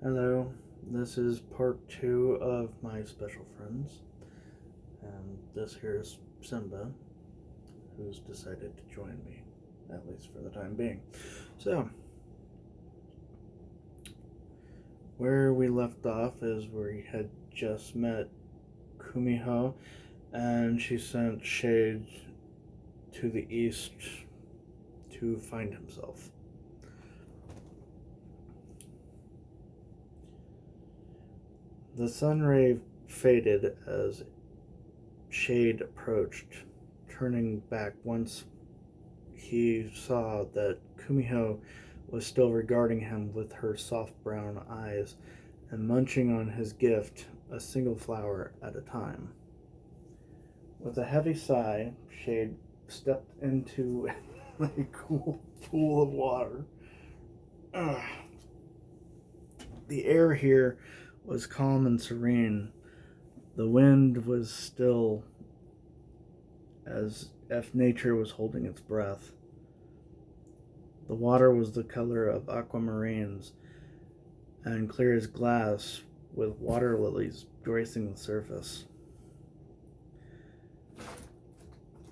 Hello, this is part 2 of my special friends, and this here's Simba, who's decided to join me, at least for the time being. So, where we left off is where he had just met Kumiho, and she sent Shade to the east to find himself. The sun ray faded as Shade approached, turning back once he saw that Kumiho was still regarding him with her soft brown eyes and munching on his gift, a single flower at a time. With a heavy sigh, Shade stepped into a cool pool of water. Ugh. The air here was calm and serene. The wind was still, as if nature was holding its breath. The water was the color of aquamarines and clear as glass, with water lilies gracing the surface.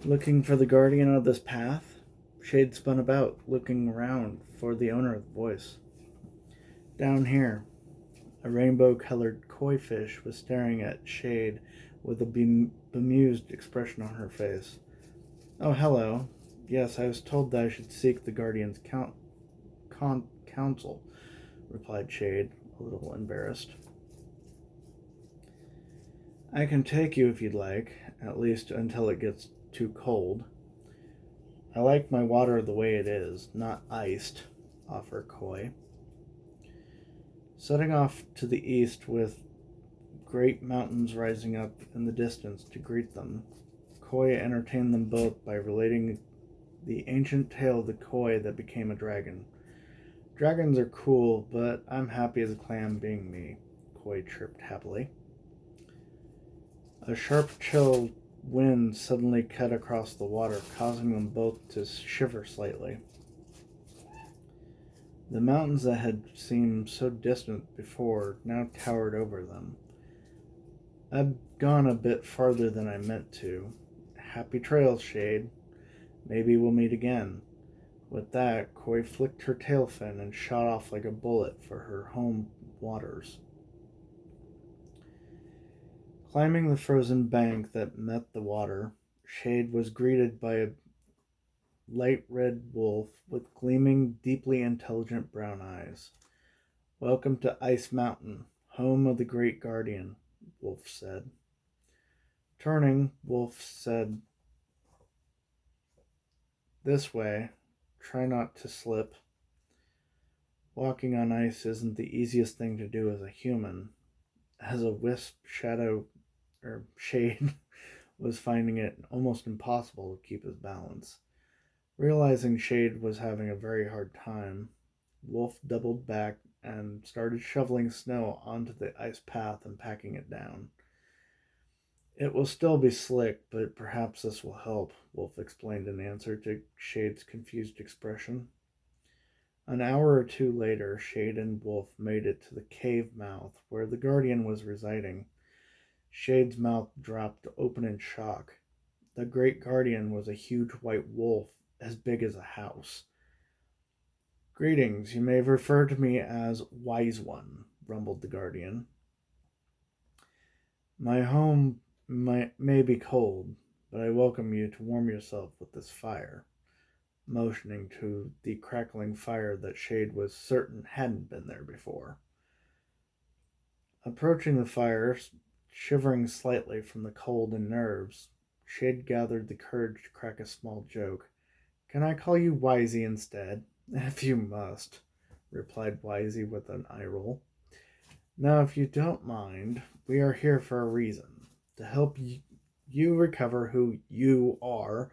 Looking for the guardian of this path, Shade spun about, looking around for the owner of the voice. Down here, a rainbow-colored koi fish was staring at Shade with a bemused expression on her face. Oh, hello. Yes, I was told that I should seek the guardian's counsel, replied Shade, a little embarrassed. I can take you if you'd like, at least until it gets too cold. I like my water the way it is, not iced, offered Koi. Setting off to the east with great mountains rising up in the distance to greet them, Koi entertained them both by relating the ancient tale of the koi that became a dragon. Dragons are cool, but I'm happy as a clam being me, Koi chirped happily. A sharp chill wind suddenly cut across the water, causing them both to shiver slightly. The mountains that had seemed so distant before now towered over them. I've gone a bit farther than I meant to. Happy trails, Shade. Maybe we'll meet again. With that, Koi flicked her tail fin and shot off like a bullet for her home waters. Climbing the frozen bank that met the water, Shade was greeted by a light red wolf with gleaming, deeply intelligent brown eyes. Welcome to Ice Mountain, home of the great guardian, Wolf said. Turning, Wolf said, This way. Try not to slip. Walking on ice isn't the easiest thing to do as a human, as a wisp Shade was finding it almost impossible to keep his balance. Realizing Shade was having a very hard time, Wolf doubled back and started shoveling snow onto the ice path and packing it down. It will still be slick, but perhaps this will help, Wolf explained in answer to Shade's confused expression. An hour or two later, Shade and Wolf made it to the cave mouth where the guardian was residing. Shade's mouth dropped open in shock. The great guardian was a huge white wolf as big as a house. Greetings, you may refer to me as Wise One, rumbled the guardian. My home may be cold, but I welcome you to warm yourself with this fire, motioning to the crackling fire that Shade was certain hadn't been there before. Approaching the fire, shivering slightly from the cold and nerves, Shade gathered the courage to crack a small joke. Can I call you Wisey instead? If you must, replied Wisey with an eye roll. Now, if you don't mind, we are here for a reason. To help you recover who you are,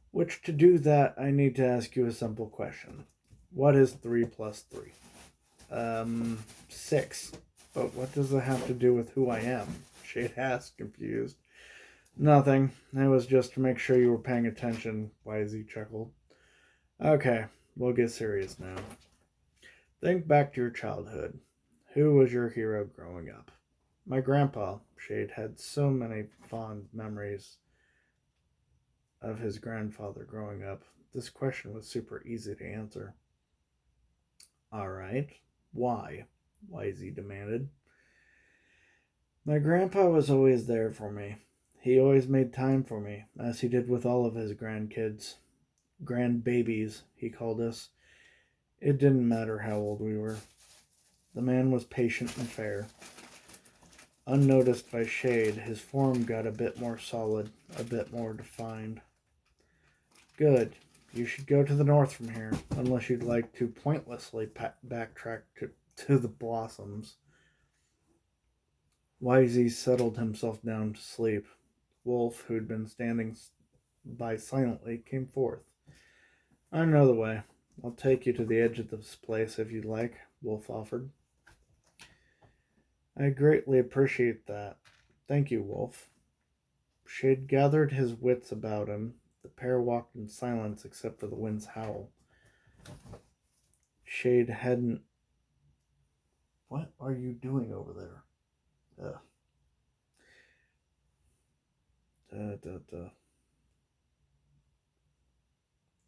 which to do that, I need to ask you a simple question. What is 3 plus 3? 6. But what does that have to do with who I am? Shade asked, confused. Nothing. It was just to make sure you were paying attention, Wisey chuckled. Okay, we'll get serious now. Think back to your childhood. Who was your hero growing up? My grandpa. Shade had so many fond memories of his grandfather growing up. This question was super easy to answer. All right. Why? Wisey demanded. My grandpa was always there for me. He always made time for me, as he did with all of his grandkids. Grandbabies, he called us. It didn't matter how old we were. The man was patient and fair. Unnoticed by Shade, his form got a bit more solid, a bit more defined. Good. You should go to the north from here, unless you'd like to pointlessly backtrack to the blossoms. Wisey settled himself down to sleep. Wolf, who'd been standing by silently, came forth. I know the way. I'll take you to the edge of this place if you'd like, Wolf offered. I greatly appreciate that. Thank you, Wolf. Shade gathered his wits about him. The pair walked in silence except for the wind's howl. Shade hadn't... What are you doing over there?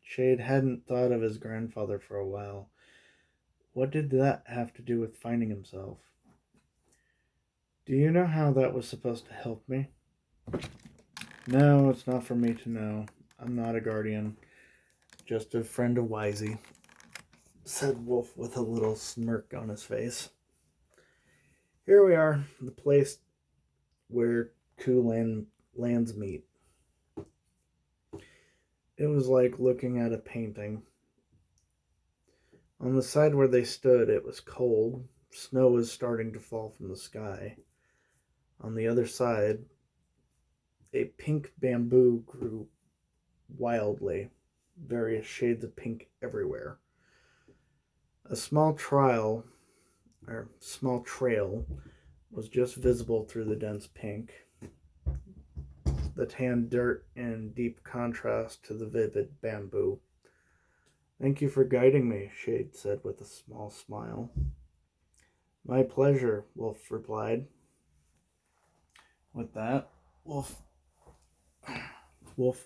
Shade hadn't thought of his grandfather for a while. What did that have to do with finding himself? Do you know how that was supposed to help me? No, it's not for me to know. I'm not a guardian. Just a friend of Wisey, said Wolf with a little smirk on his face. Here we are, the place where two lands meet. It was like looking at a painting. On the side where they stood, it was cold. Snow was starting to fall from the sky. On the other side, a pink bamboo grew wildly, various shades of pink everywhere. A small trail was just visible through the dense pink, the tan dirt in deep contrast to the vivid bamboo. Thank you for guiding me, Shade said with a small smile. My pleasure, Wolf replied. With that, Wolf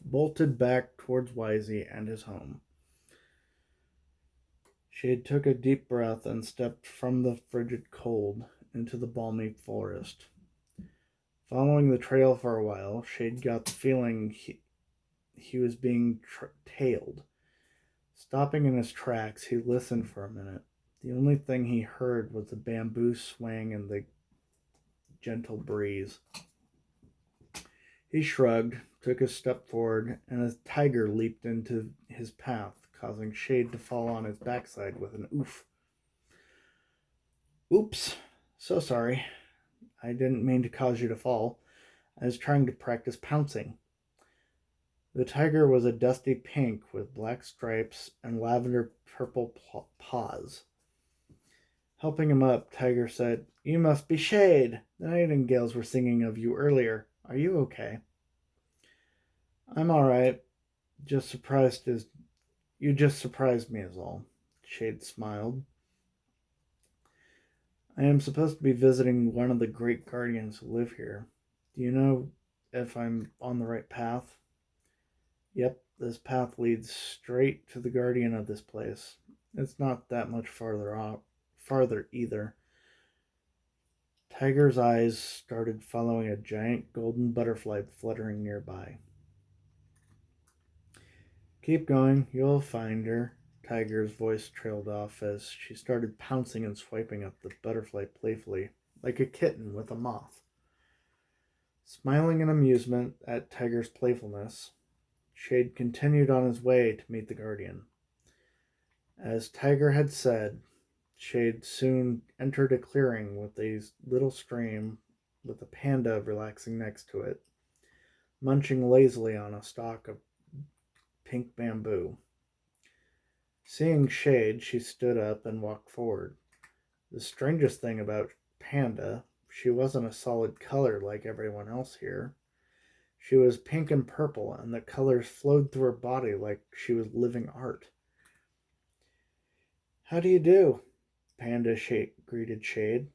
bolted back towards Wisey and his home. Shade took a deep breath and stepped from the frigid cold into the balmy forest. Following the trail for a while, Shade got the feeling he was being tailed. Stopping in his tracks, he listened for a minute. The only thing he heard was the bamboo swaying in the gentle breeze. He shrugged, took a step forward, and a tiger leaped into his path, causing Shade to fall on his backside with an oof. Oops, so sorry. I didn't mean to cause you to fall. I was trying to practice pouncing. The tiger was a dusty pink with black stripes and lavender purple paws. Helping him up, Tiger said, You must be Shade. The nightingales were singing of you earlier. Are you okay? I'm all right. You just surprised me is all. Shade smiled. I am supposed to be visiting one of the great guardians who live here. Do you know if I'm on the right path? Yep, this path leads straight to the guardian of this place. It's not that much farther either. Tiger's eyes started following a giant golden butterfly fluttering nearby. Keep going, you'll find her. Tiger's voice trailed off as she started pouncing and swiping at the butterfly playfully, like a kitten with a moth. Smiling in amusement at Tiger's playfulness, Shade continued on his way to meet the guardian. As Tiger had said, Shade soon entered a clearing with a little stream with a panda relaxing next to it, munching lazily on a stalk of pink bamboo. Seeing Shade, she stood up and walked forward. The strangest thing about Panda, she wasn't a solid color like everyone else here. She was pink and purple, and the colors flowed through her body like she was living art. How do you do? Panda greeted Shade.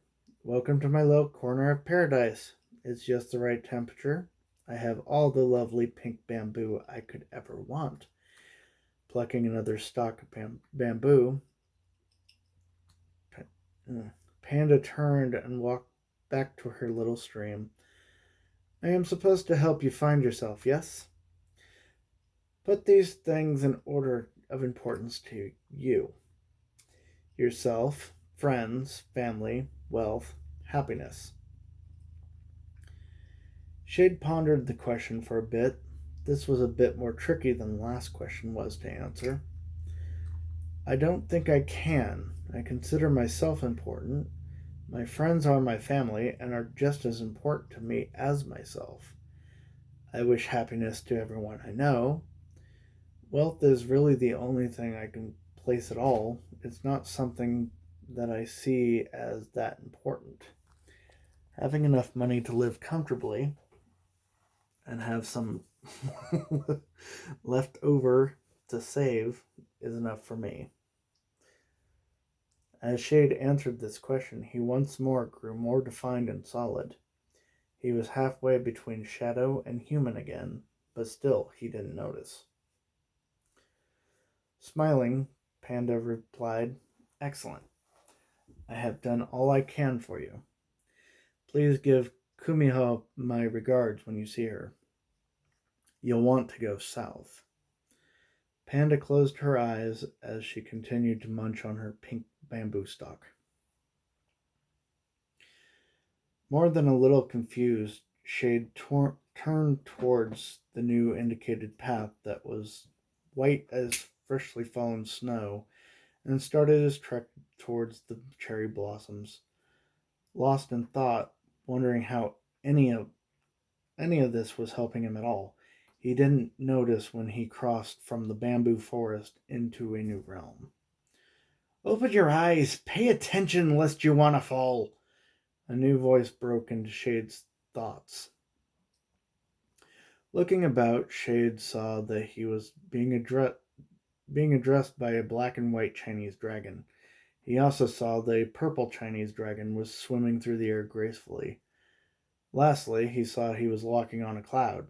Welcome to my little corner of paradise. It's just the right temperature. I have all the lovely pink bamboo I could ever want. Plucking another stalk of bamboo, Panda turned and walked back to her little stream. I am supposed to help you find yourself, yes? Put these things in order of importance to you: yourself, friends, family, wealth, happiness. Shade pondered the question for a bit. This was a bit more tricky than the last question was to answer. I don't think I can. I consider myself important. My friends are my family and are just as important to me as myself. I wish happiness to everyone I know. Wealth is really the only thing I can place at all. It's not something that I see as that important. Having enough money to live comfortably and have some left over to save is enough for me. As Shade answered this question, he once more grew more defined and solid. He was halfway between shadow and human again, but still he didn't notice. Smiling, Panda replied, Excellent. I have done all I can for you. Please give Kumiho my regards when you see her. You'll want to go south. Panda closed her eyes as she continued to munch on her pink bamboo stalk. More than a little confused, Shade turned towards the new indicated path that was white as freshly fallen snow and started his trek towards the cherry blossoms. Lost in thought, wondering how any of this was helping him at all, he didn't notice when he crossed from the bamboo forest into a new realm. Open your eyes! Pay attention lest you want to fall! A new voice broke into Shade's thoughts. Looking about, Shade saw that he was being addressed by a black and white Chinese dragon. He also saw that a purple Chinese dragon was swimming through the air gracefully. Lastly, he saw he was walking on a cloud.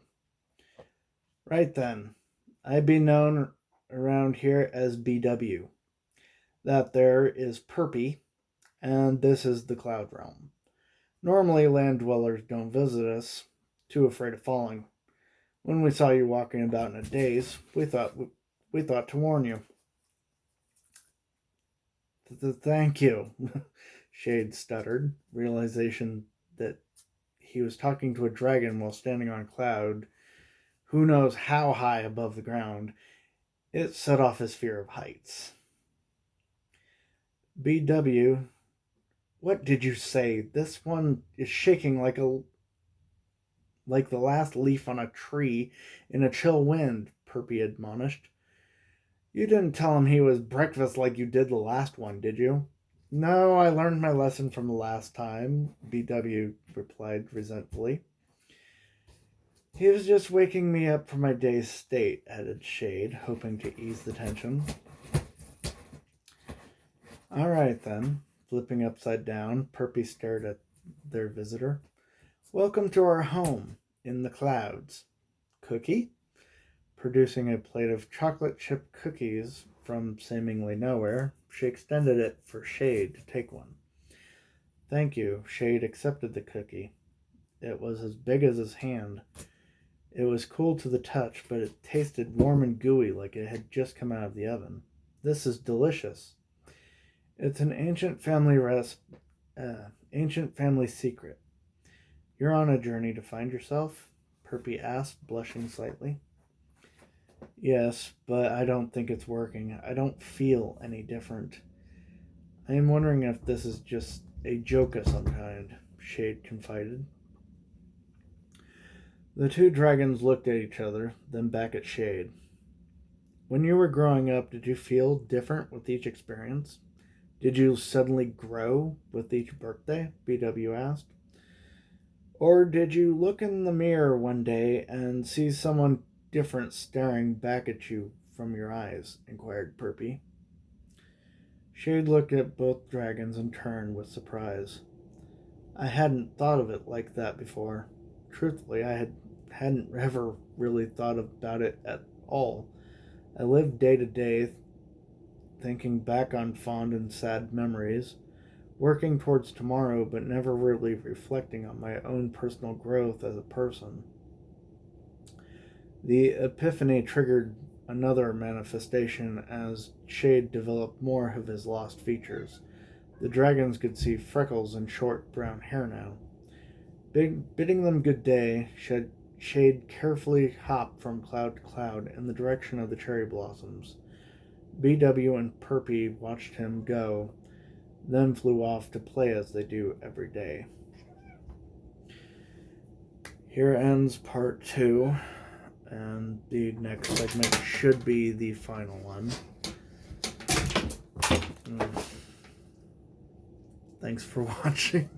Right then, I be known around here as BW. That there is Perpy, and this is the Cloud Realm. Normally, land dwellers don't visit us, too afraid of falling. When we saw you walking about in a daze, we thought to warn you. Thank you, Shade stuttered, realization that he was talking to a dragon while standing on a cloud, who knows how high above the ground. It set off his fear of heights. BW, what did you say? This one is shaking like the last leaf on a tree in a chill wind, Perpy admonished. You didn't tell him he was breakfast like you did the last one, did you? No, I learned my lesson from the last time, BW replied resentfully. He was just waking me up from my day's state, added Shade, hoping to ease the tension. All right, then. Flipping upside down, Perpy stared at their visitor. Welcome to our home in the clouds. Cookie? Producing a plate of chocolate chip cookies from seemingly nowhere, she extended it for Shade to take one. Thank you. Shade accepted the cookie. It was as big as his hand. It was cool to the touch, but it tasted warm and gooey like it had just come out of the oven. This is delicious. It's an ancient family secret. You're on a journey to find yourself? Perpy asked, blushing slightly. Yes, but I don't think it's working. I don't feel any different. I am wondering if this is just a joke of some kind, Shade confided. The two dragons looked at each other, then back at Shade. When you were growing up, did you feel different with each experience? Did you suddenly grow with each birthday? BW asked. Or did you look in the mirror one day and see someone different staring back at you from your eyes? Inquired Perpy. Shade looked at both dragons in turn with surprise. I hadn't thought of it like that before. Truthfully, hadn't ever really thought about it at all. I lived day to day, thinking back on fond and sad memories, working towards tomorrow, but never really reflecting on my own personal growth as a person. The epiphany triggered another manifestation as Shade developed more of his lost features. The dragons could see freckles and short brown hair now. Bidding them good day, Shade carefully hopped from cloud to cloud in the direction of the cherry blossoms. BW and Perpy watched him go, then flew off to play as they do every day. Here ends part 2, and the next segment should be the final one. Thanks for watching.